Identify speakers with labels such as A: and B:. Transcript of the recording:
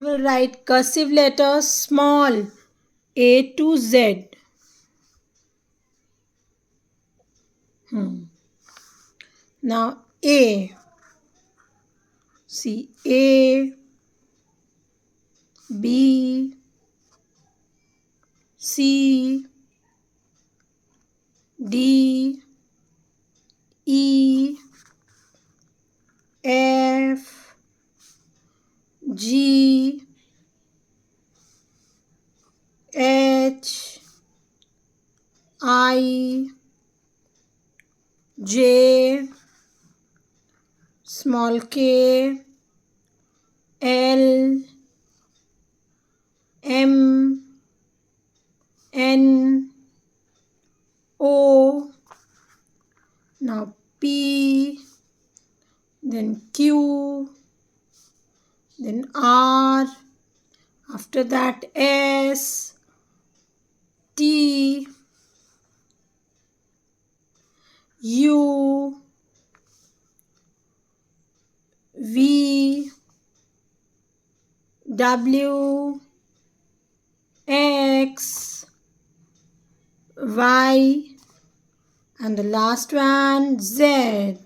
A: We'll write cursive letters small A to Z. Now A. See A, B, C, D, E, F, G, H, I, J, small k, L, M, N, O, now P, then Q, then R, after that S, T, U, V, W, X, Y, and the last one Z.